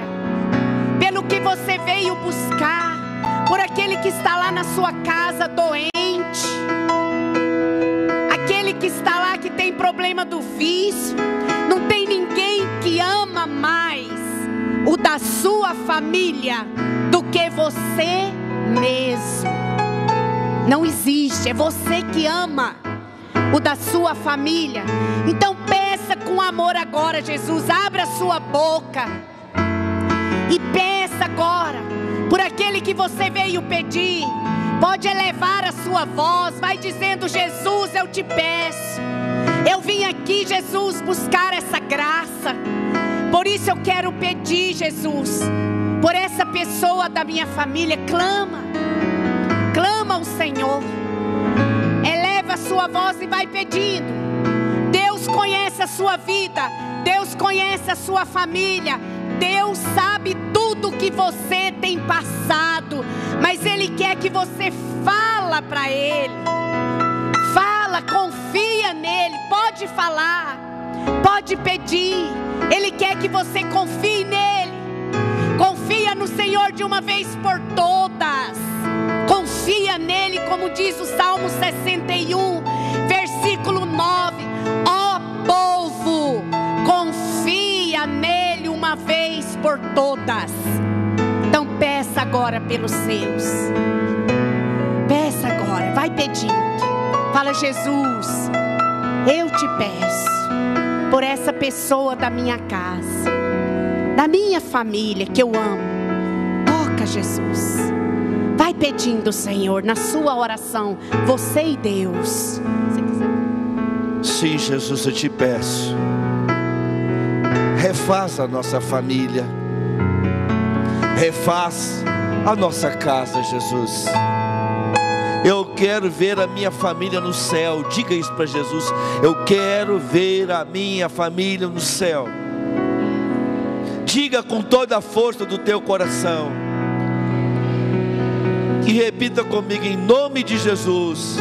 pelo que você veio buscar, por aquele que está lá na sua casa doente, aquele que está lá que tem problema do vício. Não tem ninguém que ama mais o da sua família do que você mesmo. Não existe, é você que ama o da sua família. Então peça com amor agora, Jesus, abra sua boca e peça agora por aquele que você veio pedir. Pode elevar a sua voz, vai dizendo: Jesus, eu te peço, eu vim aqui, Jesus, buscar essa graça. Por isso eu quero pedir, Jesus, por essa pessoa da minha família. Clama, clama ao Senhor, eleva a sua voz e vai pedindo. Deus conhece a sua vida, Deus conhece a sua família, Deus sabe tudo que você tem passado, mas Ele quer que você fala para Ele. Fala, confia nele, pode falar, pode pedir. Ele quer que você confie nele. Confia no Senhor de uma vez por todas. Confia nele, como diz o Salmo 61, versículo 9. Ó povo, confia nele uma vez por todas. Então peça agora pelos seus. Peça agora, vai pedindo. Fala: Jesus, eu te peço por essa pessoa da minha casa, da minha família que eu amo. Toca, Jesus. Vai pedindo, Senhor, na sua oração, você e Deus. Se quiser. Sim, Jesus, eu te peço, refaz a nossa família, refaz a nossa casa, Jesus. Eu quero ver a minha família no céu. Diga isso para Jesus: eu quero ver a minha família no céu. Diga com toda a força do teu coração. E repita comigo, em nome de Jesus: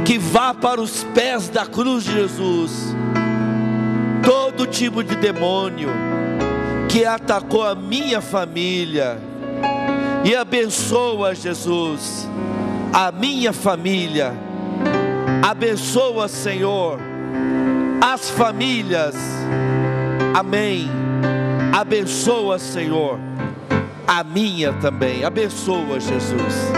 que vá para os pés da cruz de Jesus todo tipo de demônio que atacou a minha família. E abençoa, Jesus, a minha família. Abençoa, Senhor, as famílias. Amém. Abençoa, Senhor, a minha também. Abençoa, Jesus.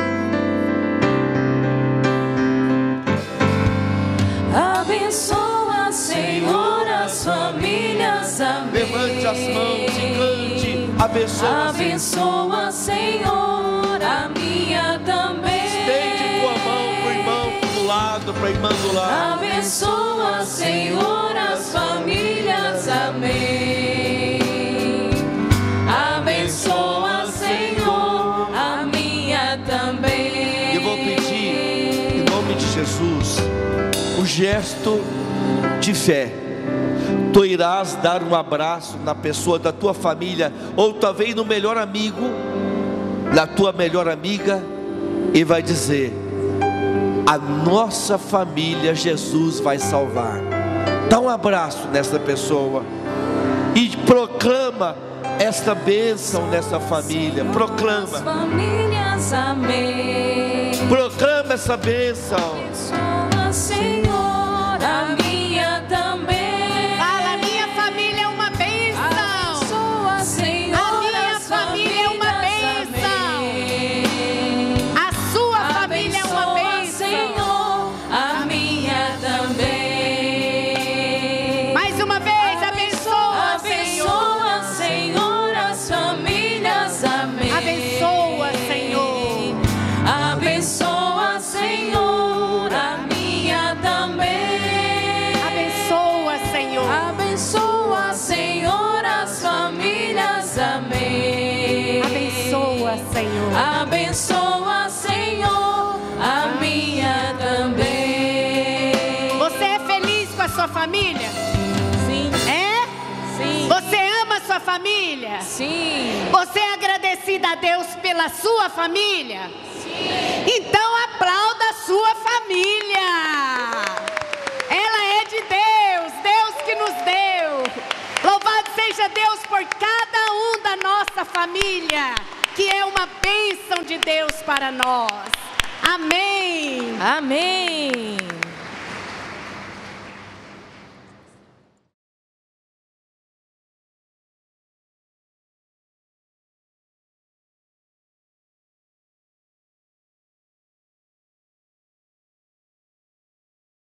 Abençoa Abençoa, Senhor, as famílias. Amém. Levante as mãos e cante. Abençoa, abençoa, Senhor, a minha também. Estende tua mão para o irmão do lado, para a irmã do lado. Abençoa, Senhor, as famílias. Amém. Abençoa, Senhor, a minha também. Eu vou pedir, em nome de Jesus, o gesto de fé. Tu irás dar um abraço na pessoa da tua família, ou talvez no melhor amigo, na tua melhor amiga, e vai dizer: a nossa família Jesus vai salvar. Dá um abraço nessa pessoa e proclama esta bênção nessa família. Proclama. Famílias, amém. Proclama essa bênção. Abençoa, Senhor, a minha também. Fala, minha família é uma bênção. Abençoa, Senhor, a minha família é uma bênção. A sua família é uma bênção. Senhor, a minha também. Mais uma vez, abençoa, Senhor, as famílias. Amém. Abençoa, Senhor. Abençoa, Senhor, a minha também. Abençoa, Senhor. Abençoa, Senhor, as famílias. Amém. Abençoa, Senhor. Abençoa, Senhor, a minha também. Você é feliz com a sua família? Sim. É? Sim. Você ama a sua família? Sim. Você é agradecida a Deus pela sua família? Sim. Então aplauda a sua família. Ela é de Deus, Deus que nos deu. Louvado seja Deus por cada um da nossa família, que é uma bênção de Deus para nós. Amém. Amém.